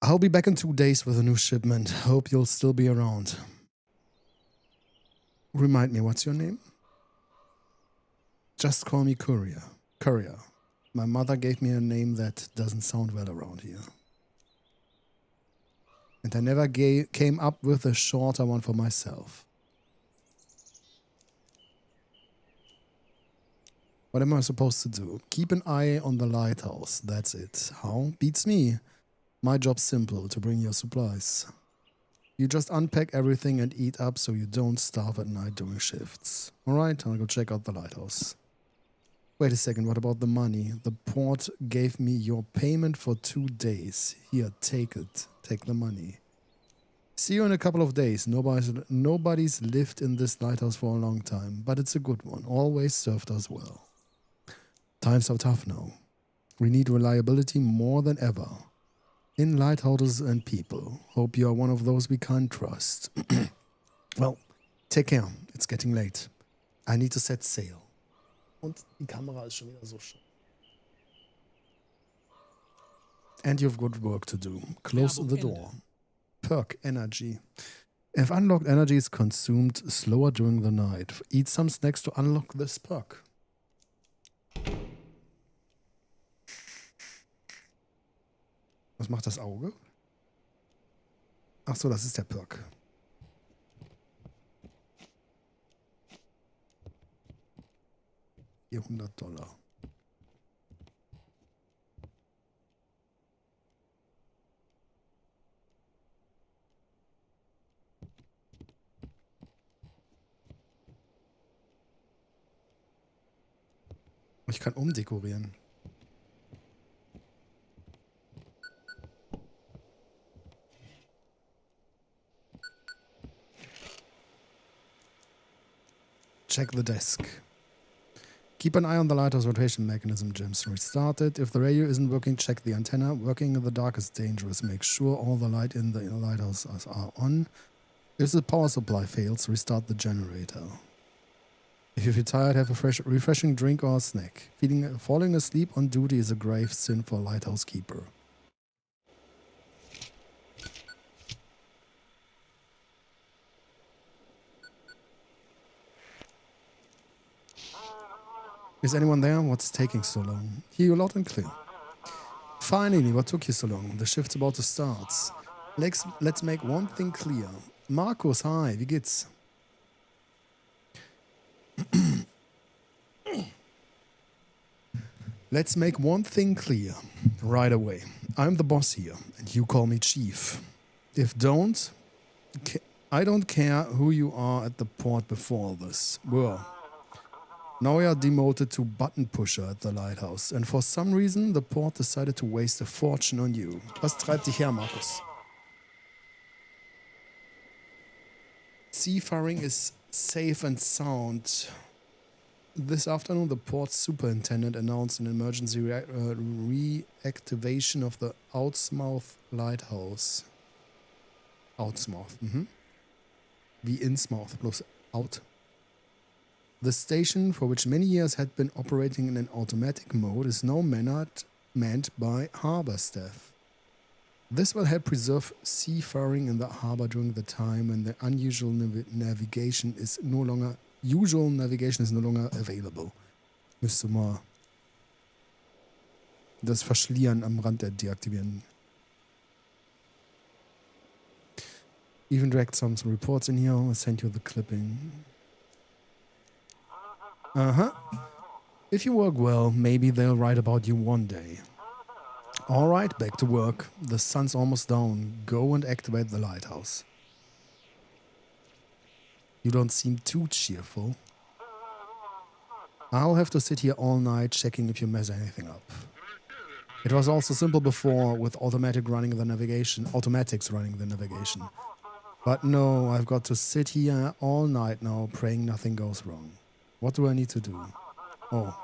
I'll be back in 2 days with a new shipment. Hope you'll still be around. Remind me, what's your name? Just call me Courier. Courier. My mother gave me a name that doesn't sound well around here. And I never came up with a shorter one for myself. What am I supposed to do? Keep an eye on the lighthouse. That's it. How? Beats me. My job's simple, to bring your supplies. You just unpack everything and eat up so you don't starve at night during shifts. Alright, I'll go check out the lighthouse. Wait a second, what about the money? The port gave me your payment for 2 days. Here, take it. Take the money. See you in a couple of days. Nobody's lived in this lighthouse for a long time, but it's a good one. Always served us well. Times are tough now. We need reliability more than ever. In lighthouses and people. Hope you are one of those we can't trust. Well, take care. It's getting late. I need to set sail. Und die Kamera ist schon wieder so schön. And you've got work to do. Close the door. Perk energy. If unlocked energy is consumed slower during the night, eat some snacks to unlock this perk. Was macht das Auge? Ach so, das ist der Perk. $400. Ich kann umdekorieren. Check the desk. Keep an eye on the lighthouse rotation mechanism, James. Restart it. If the radio isn't working, check the antenna. Working in the dark is dangerous. Make sure all the light in the lighthouse are on. If the power supply fails, restart the generator. If you feel tired, have a refreshing drink or a snack. Falling asleep on duty is a grave sin for a lighthouse keeper. Is anyone there? What's taking so long? Hear you loud and clear. Finally, what took you so long? The shift's about to start. Let's make one thing clear. Markus, hi, wie geht's? Let's make one thing clear right away. I'm the boss here, and you call me chief. If don't, I don't care who you are at the port before this. Well, now you are demoted to button pusher at the lighthouse, and for some reason the port decided to waste a fortune on you. Was treibt dich her, Markus? Seafaring is safe and sound. This afternoon, the port superintendent announced an emergency reactivation of the Outsmouth Lighthouse. Outsmouth, Wie Innsmouth, bloß out. The station, for which many years had been operating in an automatic mode, is now manned by harbor staff. This will help preserve seafaring in the harbor during the time when the unusual navigation is no longer available. Müsste mal das Verschlieren am Rand deaktivieren. Even dragged some reports in here. I'll send you the clipping. If you work well, maybe they'll write about you one day. Alright, back to work. The sun's almost down. Go and activate the lighthouse. You don't seem too cheerful. I'll have to sit here all night checking if you mess anything up. It was also simple before with automatics running the navigation. But no, I've got to sit here all night now praying nothing goes wrong. What do I need to do? Oh,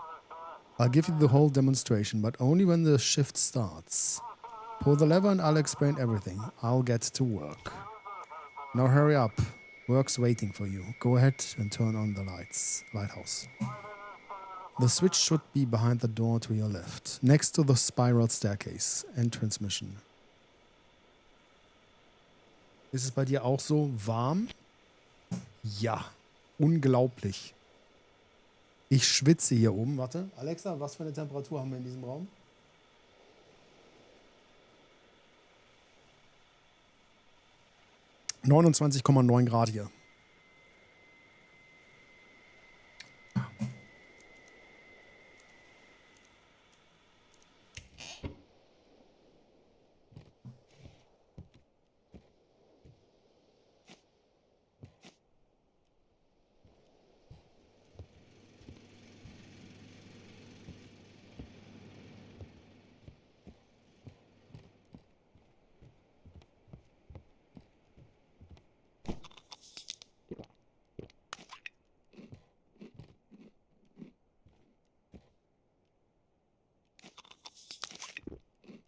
I'll give you the whole demonstration, but only when the shift starts. Pull the lever and I'll explain everything. I'll get to work. Now hurry up. Work's waiting for you. Go ahead and turn on the lighthouse. The switch should be behind the door to your left, next to the spiral staircase and transmission. Ist es bei dir auch so warm? Ja. Unglaublich. Ich schwitze hier oben. Warte, Alexa, was für eine Temperatur haben wir in diesem Raum? 29,9 Grad hier.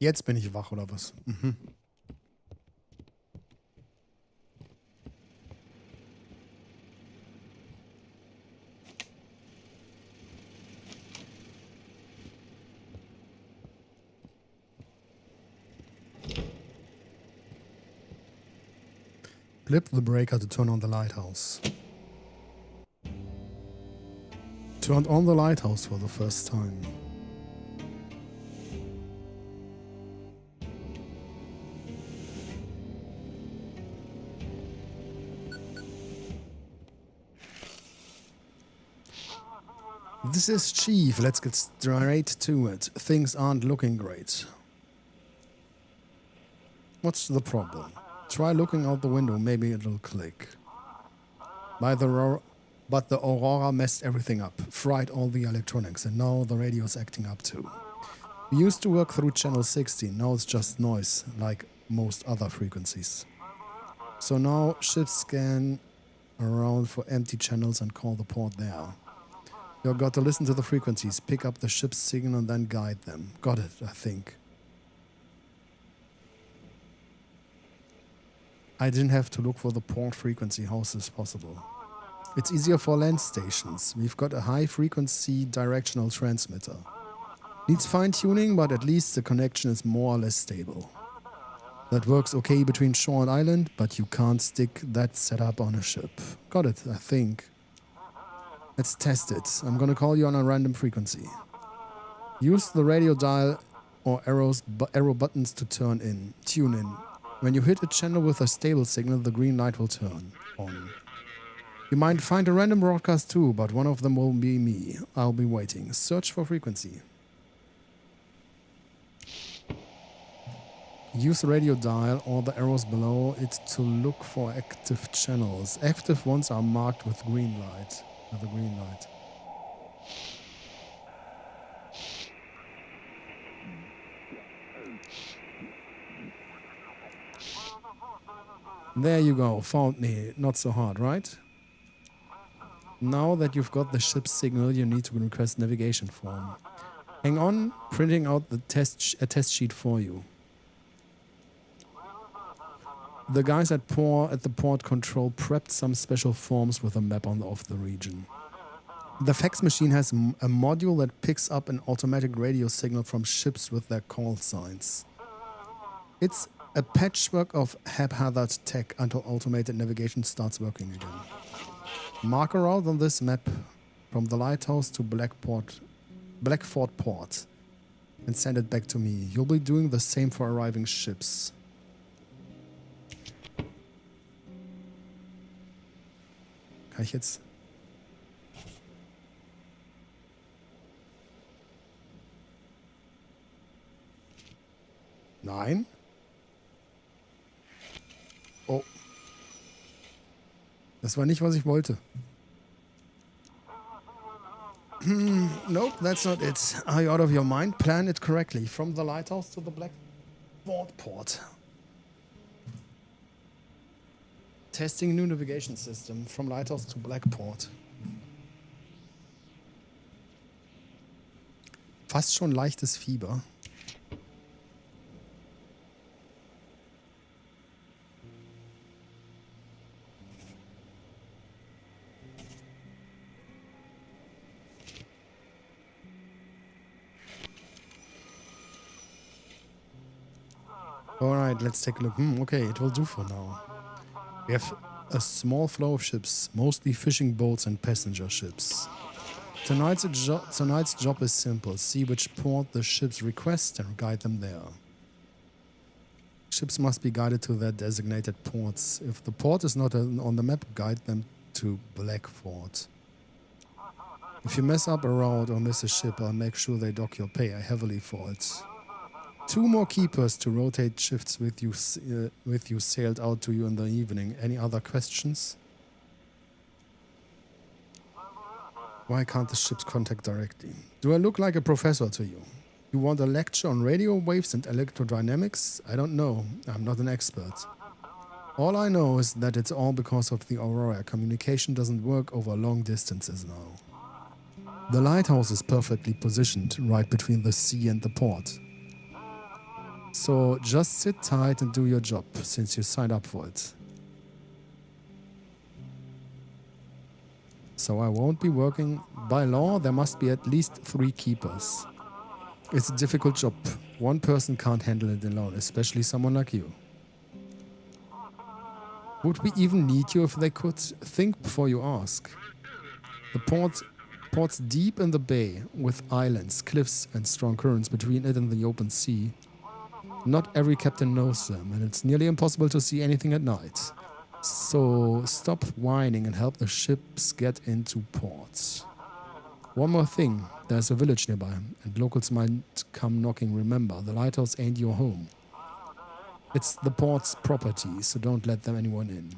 Jetzt bin ich wach, oder was? Mhm. Flip the breaker to turn on the lighthouse. Turned on the lighthouse for the first time. This is Chief. Let's get straight to it. Things aren't looking great. What's the problem? Try looking out the window. Maybe it'll click. But the Aurora messed everything up. Fried all the electronics. And now the radio's acting up too. We used to work through channel 16. Now it's just noise, like most other frequencies. So now ships scan around for empty channels and call the port there. You've got to listen to the frequencies, pick up the ship's signal and then guide them. Got it, I think. I didn't have to look for the port frequency. How is this possible? It's easier for land stations. We've got a high-frequency directional transmitter. Needs fine-tuning, but at least the connection is more or less stable. That works okay between shore and island, but you can't stick that setup on a ship. Got it, I think. Let's test it. I'm gonna call you on a random frequency. Use the radio dial or arrow buttons to tune in. When you hit a channel with a stable signal, the green light will turn on. You might find a random broadcast too, but one of them will be me. I'll be waiting. Search for frequency. Use the radio dial or the arrows below it to look for active channels. Active ones are marked with green light. With a green light. There you go. Found me. Not so hard, right? Now that you've got the ship's signal, you need to request navigation form. Hang on, printing out a test sheet for you. The guys at the port control prepped some special forms with a map of the region. The fax machine has a module that picks up an automatic radio signal from ships with their call signs. It's a patchwork of haphazard tech until automated navigation starts working again. Mark a route on this map from the Lighthouse to Blackford Port and send it back to me. You'll be doing the same for arriving ships. Kann ich jetzt? Nein. Oh. Das war nicht, was ich wollte. Nope, that's not it. Are you out of your mind? Plan it correctly. From the Lighthouse to the Blackford Port. Testing new navigation system from Lighthouse to Blackport. Fast schon leichtes Fieber. Alright, let's take a look. Okay, it will do for now. We have a small flow of ships, mostly fishing boats and passenger ships. Tonight's job is simple. See which port the ships request and guide them there. Ships must be guided to their designated ports. If the port is not on the map, guide them to Blackford. If you mess up a route or miss a ship, I'll make sure they dock your pay heavily for it. 2 more keepers to rotate shifts with you sailed out to you in the evening. Any other questions? Why can't the ships contact directly? Do I look like a professor to you? You want a lecture on radio waves and electrodynamics? I don't know. I'm not an expert. All I know is that it's all because of the Aurora. Communication doesn't work over long distances now. The lighthouse is perfectly positioned right between the sea and the port. So just sit tight and do your job, since you signed up for it. So I won't be working. By law, there must be at least 3 keepers. It's a difficult job. One person can't handle it alone, especially someone like you. Would we even need you if they could? Think before you ask. The port's deep in the bay, with islands, cliffs and strong currents between it and the open sea. Not every captain knows them, and it's nearly impossible to see anything at night. So stop whining and help the ships get into port. One more thing, there's a village nearby, and locals might come knocking. Remember, the lighthouse ain't your home. It's the port's property, so don't let anyone in.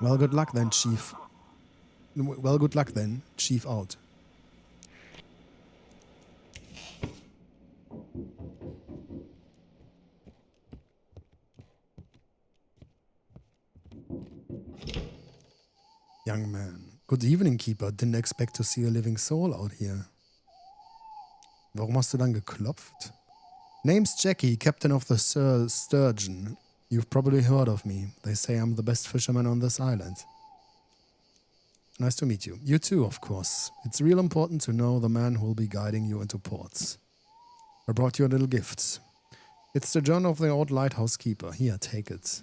Well, good luck then, Chief. Well, good luck then, Chief out. Young man. Good evening, Keeper. Didn't expect to see a living soul out here. Warum hast du dann geklopft? Name's Jackie, captain of the Sturgeon. You've probably heard of me. They say I'm the best fisherman on this island. Nice to meet you. You too, of course. It's real important to know the man who'll be guiding you into ports. I brought you a little gift. It's the journal of the old lighthouse keeper. Here, take it.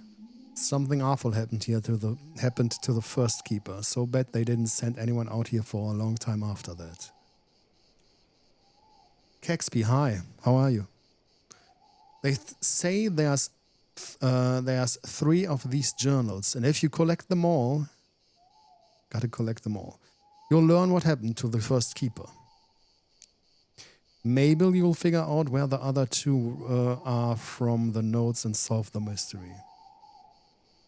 Something awful happened to the first keeper. So bad they didn't send anyone out here for a long time after that. Caxby, hi. How are you? They say there's 3 of these journals, and if you collect them all, you'll learn what happened to the first keeper. Maybe you'll figure out where the other 2 are from the notes and solve the mystery.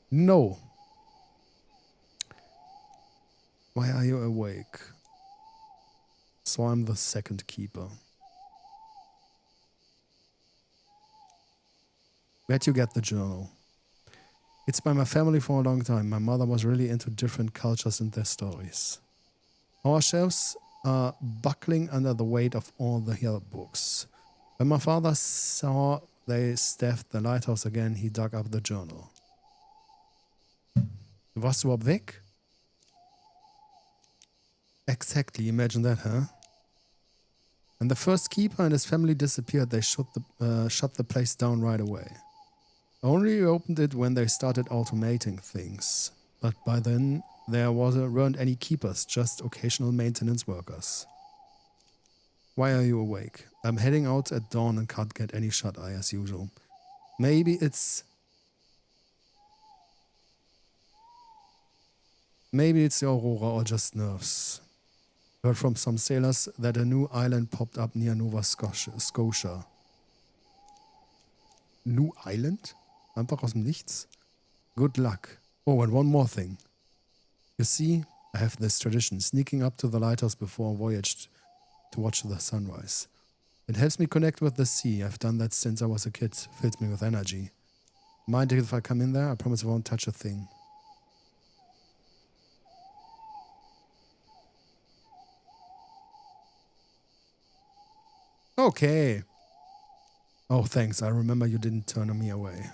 No. Why are you awake? So I'm the second keeper. Where'd you get the journal? It's by my family for a long time. My mother was really into different cultures and their stories. Our shelves are buckling under the weight of all the other books. When my father saw they staffed the lighthouse again, he dug up the journal. Warst du überhaupt weg? Exactly, imagine that, huh? When the first keeper and his family disappeared, they shut the place down right away. Only opened it when they started automating things. But by then, there weren't any keepers, just occasional maintenance workers. Why are you awake? I'm heading out at dawn and can't get any shut-eye as usual. Maybe it's the Aurora or just nerves. Heard from some sailors that a new island popped up near Nova Scotia. New island? Einfach aus dem Nichts? Good luck. Oh, and one more thing. You see, I have this tradition, sneaking up to the lighthouse before a voyage to watch the sunrise. It helps me connect with the sea. I've done that since I was a kid. Fills me with energy. Mind if I come in there? I promise I won't touch a thing. Okay. Oh, thanks. I remember you didn't turn me away.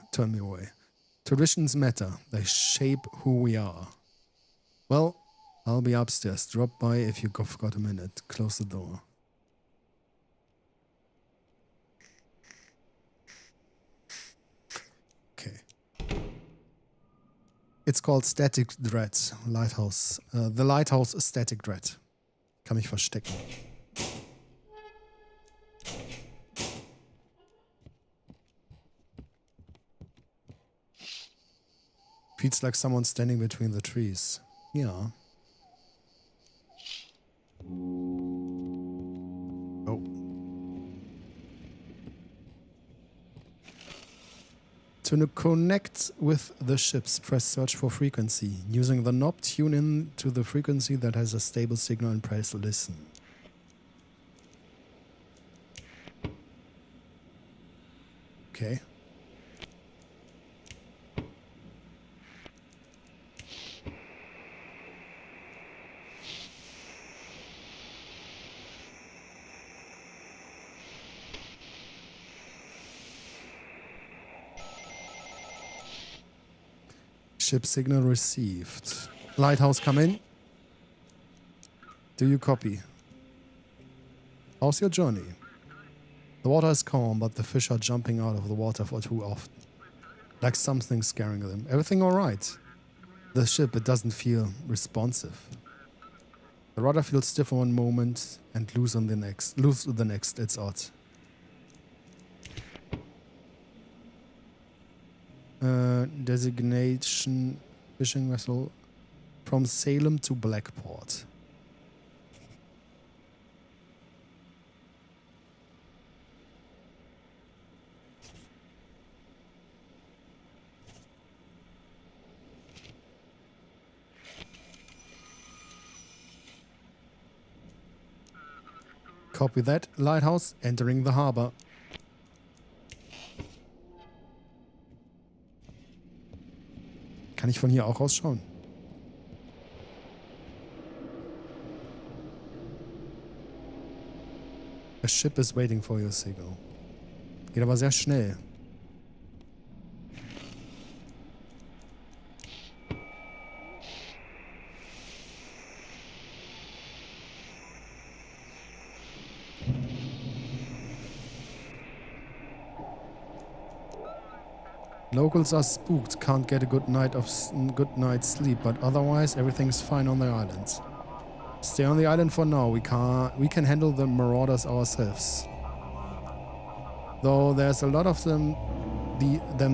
Traditions matter. They shape who we are. Well, I'll be upstairs. Drop by if you've got a minute. Close the door. Okay. It's called Static Dread. Lighthouse. The Lighthouse Static Dread. Kann mich verstecken. Feels like someone standing between the trees. Yeah. Oh. To connect with the ships, press search for frequency. Using the knob, tune in to the frequency that has a stable signal and press listen. Okay. Ship signal received. Lighthouse, come in. Do you copy? How's your journey? The water is calm, but the fish are jumping out of the water for too often. Like something scaring them. Everything alright? The ship, it doesn't feel responsive. The rudder feels stiff one moment and loose on the next. Loose the next, it's odd. Designation fishing vessel from Salem to Blackport. Copy that. Lighthouse entering the harbor. Kann ich von hier auch rausschauen? A ship is waiting for your signal. Geht aber sehr schnell. Locals are spooked, can't get a good night's sleep, but otherwise everything's fine on the island. Stay on the island for now. We can handle the marauders ourselves. Though there's a lot of them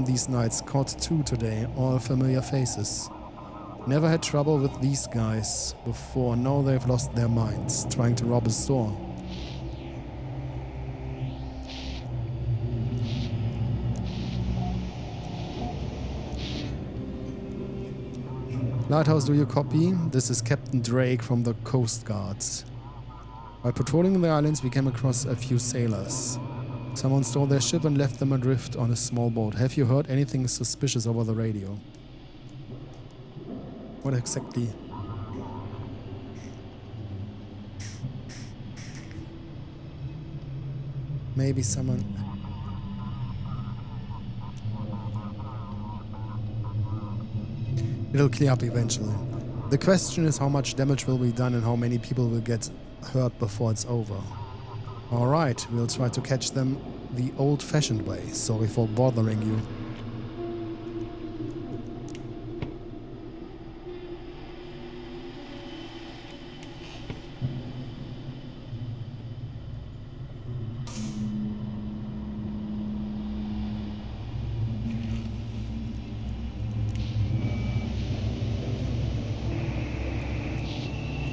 these nights. Caught 2 today, all familiar faces. Never had trouble with these guys before. Now they've lost their minds, trying to rob a store. Lighthouse, do you copy? This is Captain Drake from the Coast Guards. While patrolling the islands, we came across a few sailors. Someone stole their ship and left them adrift on a small boat. Have you heard anything suspicious over the radio? What exactly? Maybe someone... It'll clear up eventually. The question is how much damage will be done and how many people will get hurt before it's over. Alright, we'll try to catch them the old-fashioned way. Sorry for bothering you.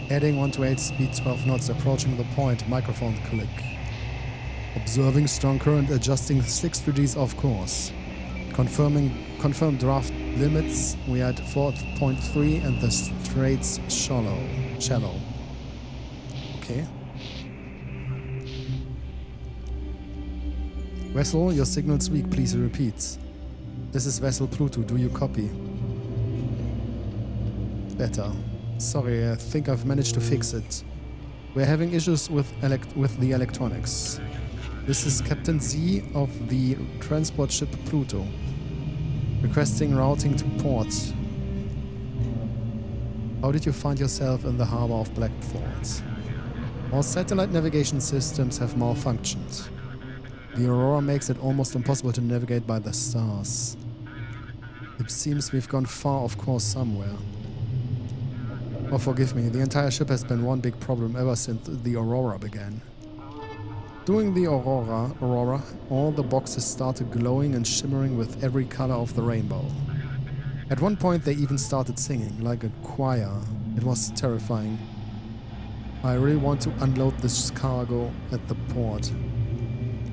Heading 128, speed 12 knots, approaching the point, microphone click. Observing strong current, adjusting 6 degrees off course. Confirm draft limits, we are at 4.3 and the straits shallow. Okay. Vessel, your signal's weak, please repeat. This is Vessel Pluto, do you copy? Better. Sorry, I think I've managed to fix it. We're having issues with the electronics. This is Captain Z of the transport ship Pluto. Requesting routing to port. How did you find yourself in the harbor of Blackport? Our satellite navigation systems have malfunctioned. The aurora makes it almost impossible to navigate by the stars. It seems we've gone far off course somewhere. Oh, forgive me, the entire ship has been one big problem ever since the Aurora began. During the Aurora, all the boxes started glowing and shimmering with every color of the rainbow. At one point they even started singing, like a choir. It was terrifying. I really want to unload this cargo at the port.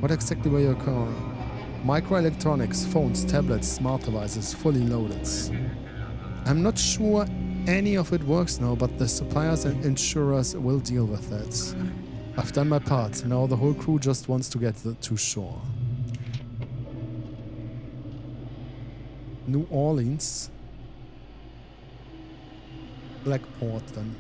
What exactly were your car? Microelectronics, phones, tablets, smart devices, fully loaded. I'm not sure any of it works now, but the suppliers and insurers will deal with that. I've done my part. Now the whole crew just wants to get to shore. New Orleans. Blackport then.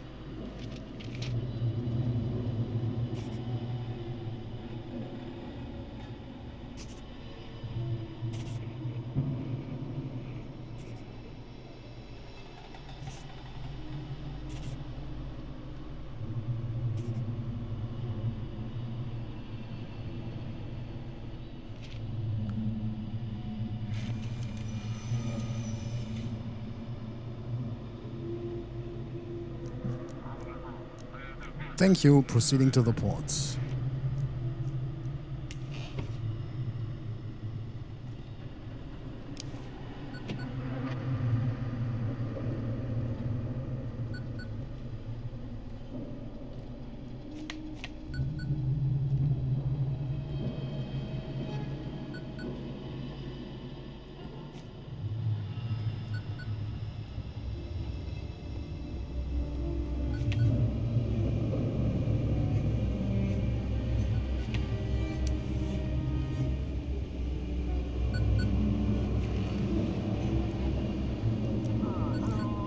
Thank you. Proceeding to the port.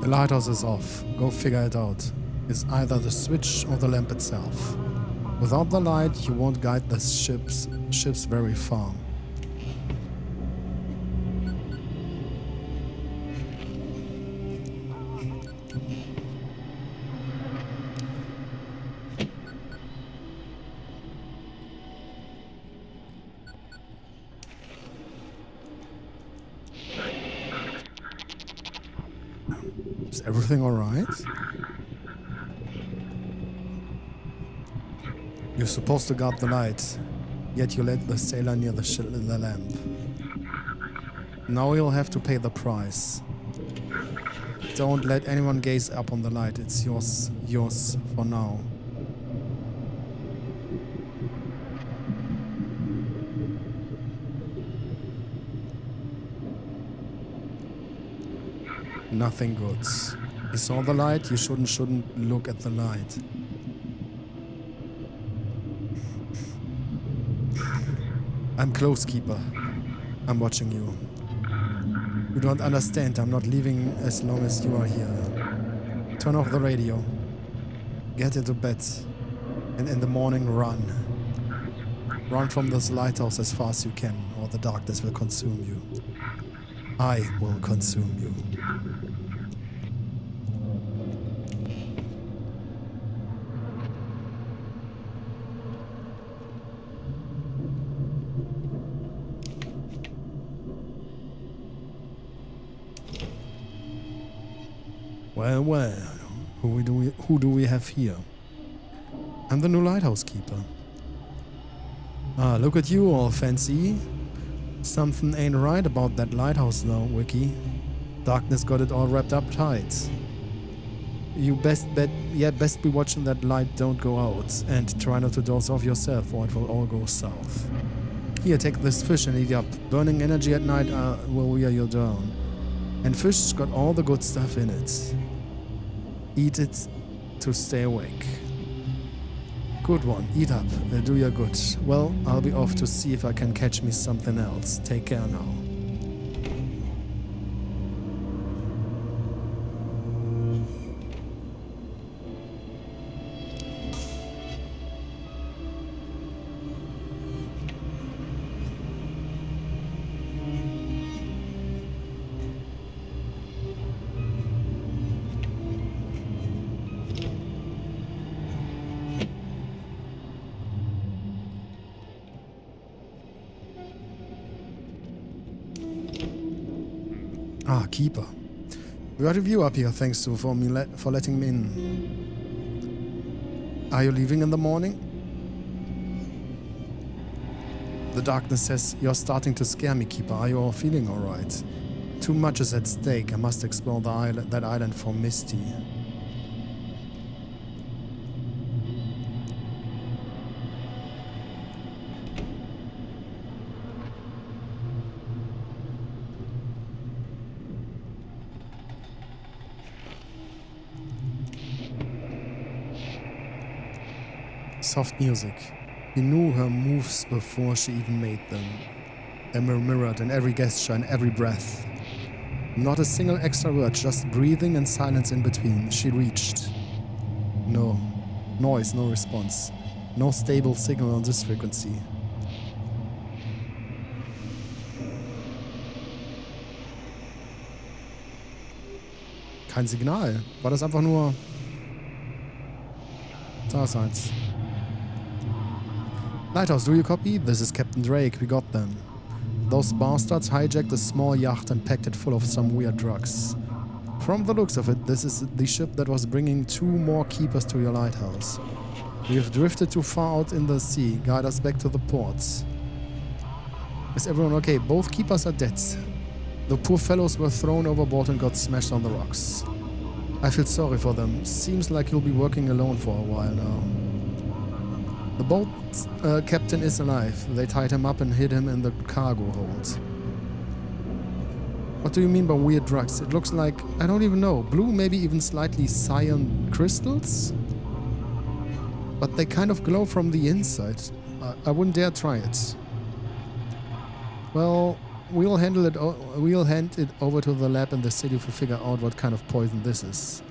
The lighthouse is off. Go figure it out. It's either the switch or the lamp itself. Without the light, you won't guide the ships very far. Is everything alright? You're supposed to guard the light, yet you let the sailor near the lamp. Now you'll have to pay the price. Don't let anyone gaze up on the light. It's yours for now. Nothing good. You saw the light, you shouldn't look at the light. I'm close, keeper. I'm watching you. You don't understand, I'm not leaving as long as you are here. Turn off the radio. Get into bed. And in the morning, run. Run from this lighthouse as fast as you can, or the darkness will consume you. I will consume you. Well, who do we have here? I'm the new lighthouse keeper. Ah, look at you, all fancy. Something ain't right about that lighthouse now, Wiki. Darkness got it all wrapped up tight. You best be watching that light don't go out, and try not to doze off yourself or it will all go south. Here, take this fish and eat up. Burning energy at night will wear you down. And fish's got all the good stuff in it. Eat it to stay awake. Good one, eat up, it'll do you good. Well, I'll be off to see if I can catch me something else. Take care now. Ah, keeper. We got a view up here, thanks to for letting me in. Are you leaving in the morning? The darkness says, you're starting to scare me, keeper. Are you all feeling alright? Too much is at stake. I must explore that island for Misty. Soft music. He knew her moves before she even made them. They were mirrored in every gesture and every breath. Not a single extra word, just breathing and silence in between. She reached. No. Noise, no response. No stable signal on this frequency. Kein Signal. War das einfach nur... Da ist eins. Lighthouse, do you copy? This is Captain Drake. We got them. Those bastards hijacked a small yacht and packed it full of some weird drugs. From the looks of it, this is the ship that was bringing 2 more keepers to your lighthouse. We have drifted too far out in the sea. Guide us back to the ports. Is everyone okay? Both keepers are dead. The poor fellows were thrown overboard and got smashed on the rocks. I feel sorry for them. Seems like you'll be working alone for a while now. The boat's captain is alive. They tied him up and hid him in the cargo hold. What do you mean by weird drugs? It looks like, I don't even know, blue, maybe even slightly cyan crystals? But they kind of glow from the inside. I wouldn't dare try it. Well, we'll hand it over to the lab in the city to figure out what kind of poison this is.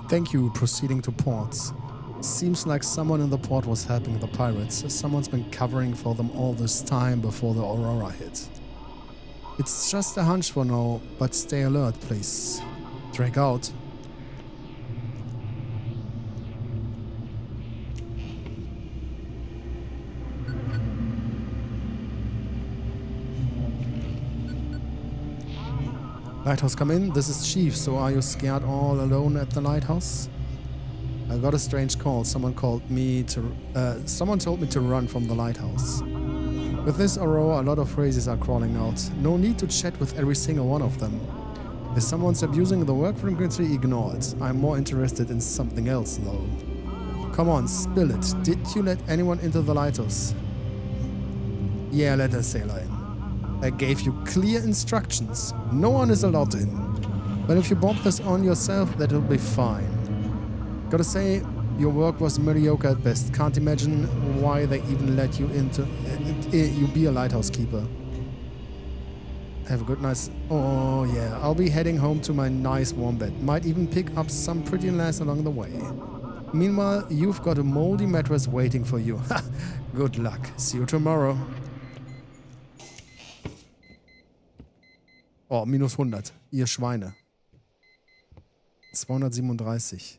Thank you, proceeding to ports. Seems like someone in the port was helping the pirates. Someone's been covering for them all this time before the Aurora hit. It's just a hunch for now, but stay alert, please. Drag out. Lighthouse, come in. This is Chief. So are you scared all alone at the lighthouse? I got a strange call. Someone told me to run from the lighthouse. With this aurora, a lot of phrases are crawling out. No need to chat with every single one of them. If someone's abusing the work frequency, ignore it. I'm more interested in something else, though. Come on, spill it. Did you let anyone into the lighthouse? Yeah, let a sailor in. I gave you clear instructions. No one is allowed in. But if you bomb this on yourself, that'll be fine. Gotta say, your work was mediocre at best. Can't imagine why they even let you you be a lighthouse keeper. Have a good night. Oh yeah, I'll be heading home to my nice warm bed. Might even pick up some pretty lass along the way. Meanwhile, you've got a moldy mattress waiting for you. Good luck. See you tomorrow. Oh, minus 100. Ihr Schweine. 237.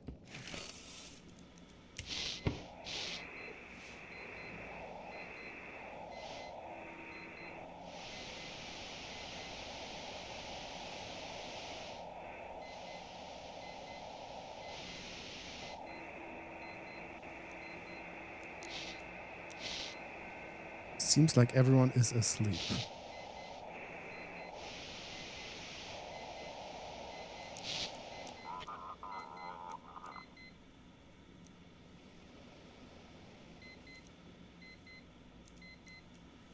Seems like everyone is asleep.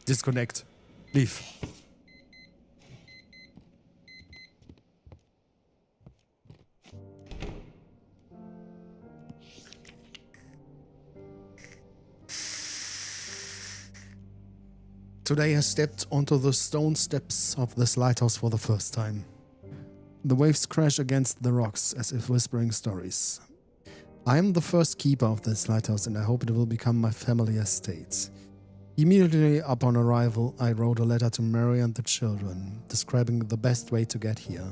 Disconnect. Leave. Today I stepped onto the stone steps of this lighthouse for the first time. The waves crash against the rocks as if whispering stories. I am the first keeper of this lighthouse and I hope it will become my family estate. Immediately upon arrival, I wrote a letter to Mary and the children, describing the best way to get here.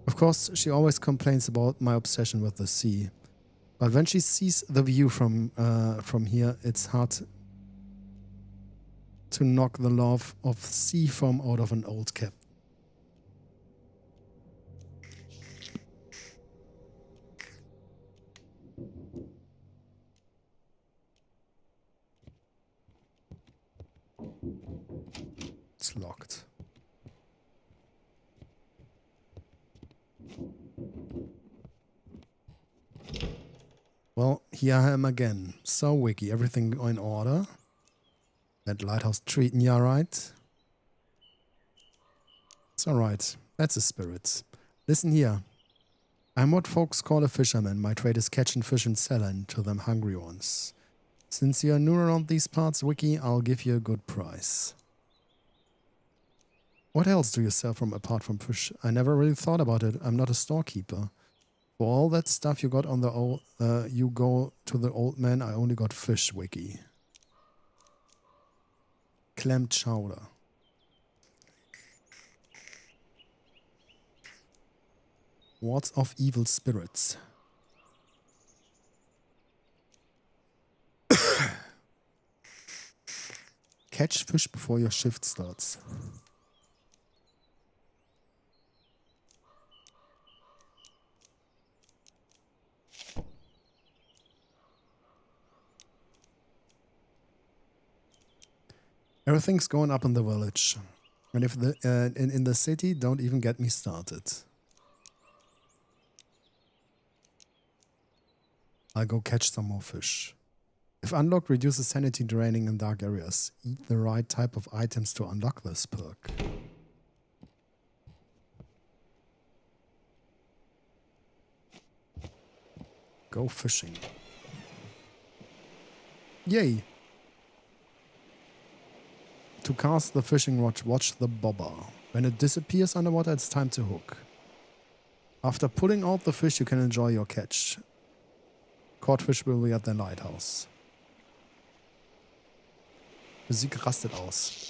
Of course, she always complains about my obsession with the sea, but when she sees the view from here, it's hard to knock the love of sea foam out of an old cap. It's locked. Well, here I am again. So, Wiki, everything in order? That lighthouse treating ya right? It's alright. That's a spirit. Listen here. I'm what folks call a fisherman. My trade is catching fish and selling to them hungry ones. Since you're new around these parts, Wiki, I'll give you a good price. What else do you sell from apart from fish? I never really thought about it. I'm not a storekeeper. For all that stuff you got on the old, you go to the old man. I only got fish, Wiki. Clam chowder. Wards of evil spirits. Catch fish before your shift starts. Everything's going up in the village. And if the in the city, don't even get me started. I'll go catch some more fish. If unlocked, reduces sanity draining in dark areas. Eat the right type of items to unlock this perk. Go fishing. Yay! To cast the fishing rod, watch the bobber. When it disappears underwater, it's time to hook. After pulling out the fish, you can enjoy your catch. Caught fish will be at the lighthouse. Musik rastet aus.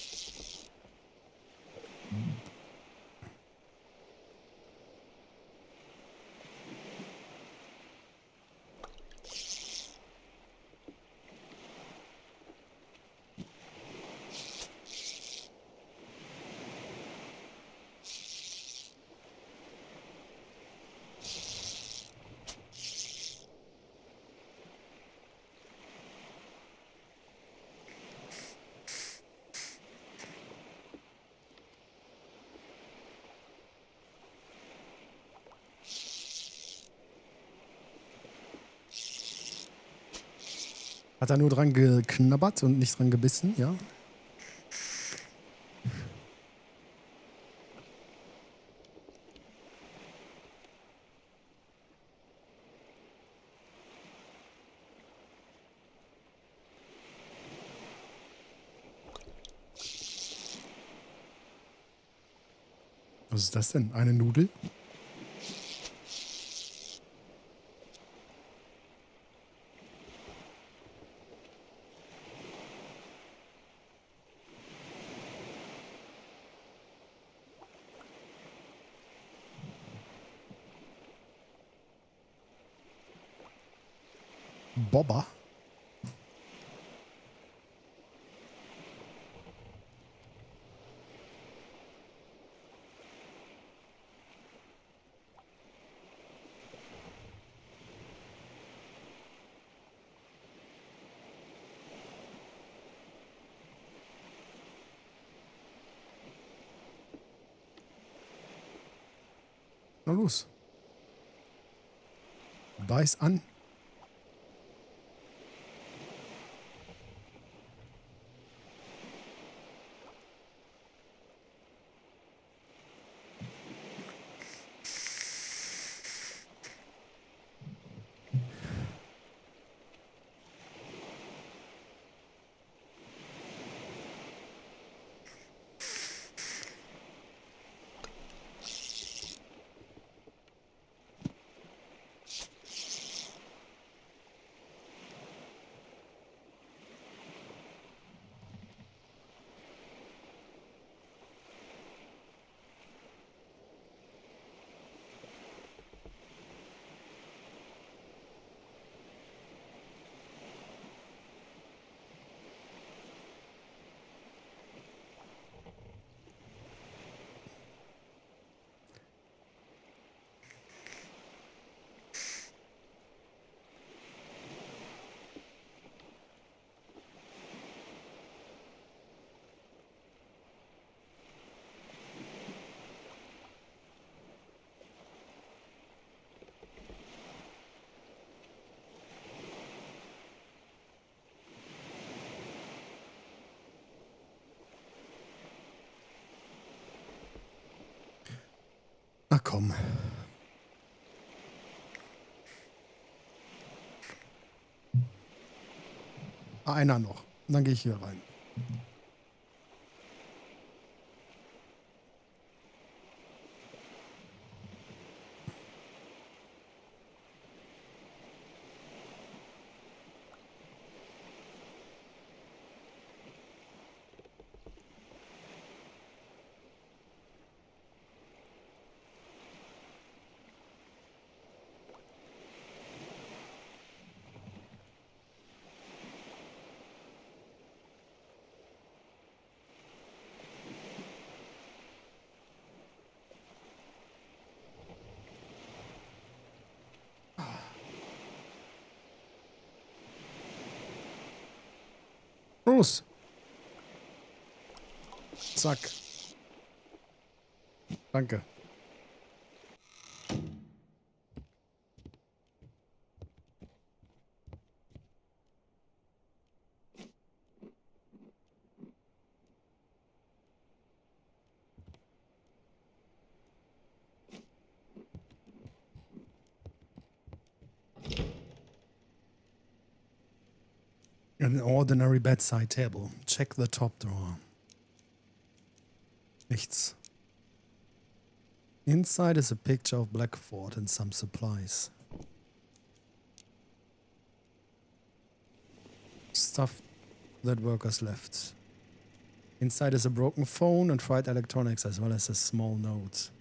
Hat er nur dran geknabbert und nicht dran gebissen, ja? Was ist das denn? Eine Nudel? Bobber? Na los. Beiß an. komm. Einer noch. Und dann gehe ich hier rein. Los. Zack. Danke. An ordinary bedside table. Check the top drawer. Nichts. Inside is a picture of Blackford and some supplies. Stuff that workers left. Inside is a broken phone and fried electronics as well as a small note.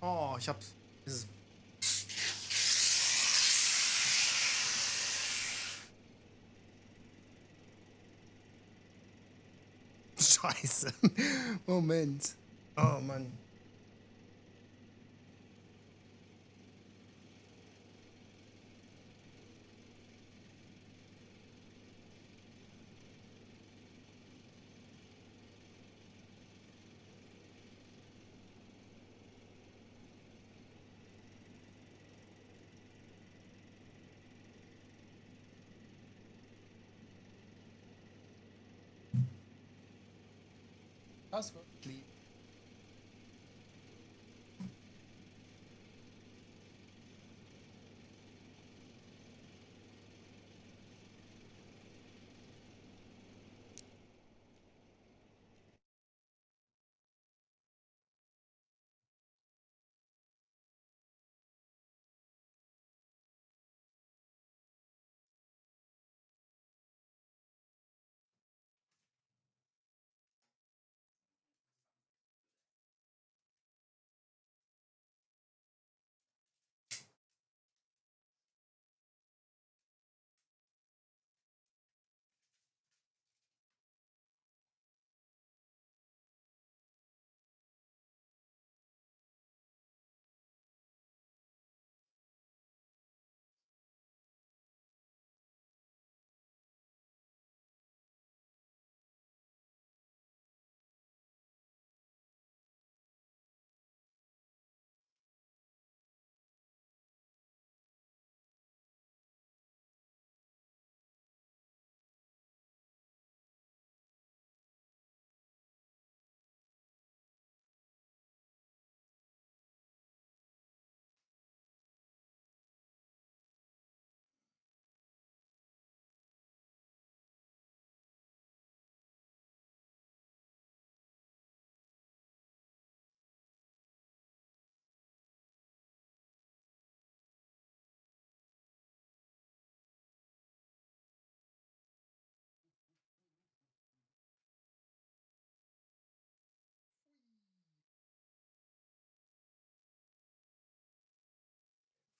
Oh, ich hab's. Scheiße. Moment. Oh Mann. Das wird lieb.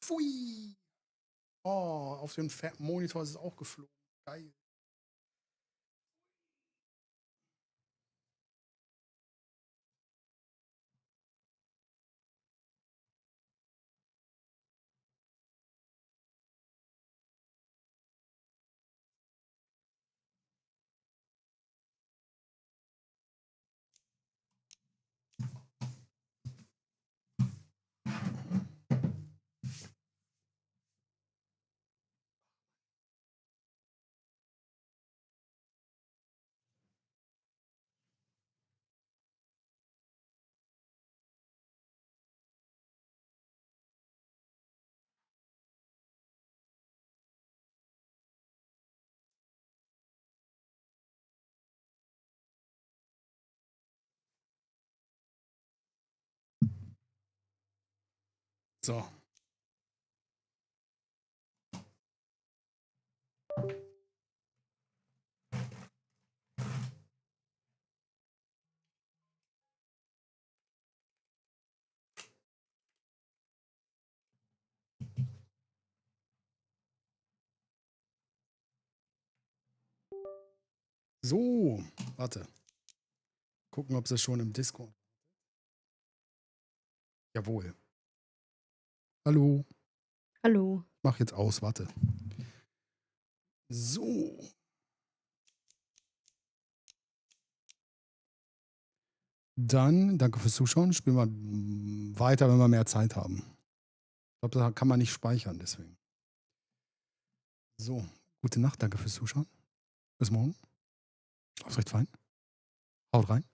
Pfui. Oh, auf dem Monitor ist es auch geflogen. Geil. So. So, warte. Gucken, ob sie schon im Discord. Jawohl. Hallo. Hallo. Mach jetzt aus, warte. So. Dann, danke fürs Zuschauen. Spielen wir weiter, wenn wir mehr Zeit haben. Ich glaube, da kann man nicht speichern, deswegen. So, gute Nacht, danke fürs Zuschauen. Bis morgen. Schlaft recht fein. Haut rein.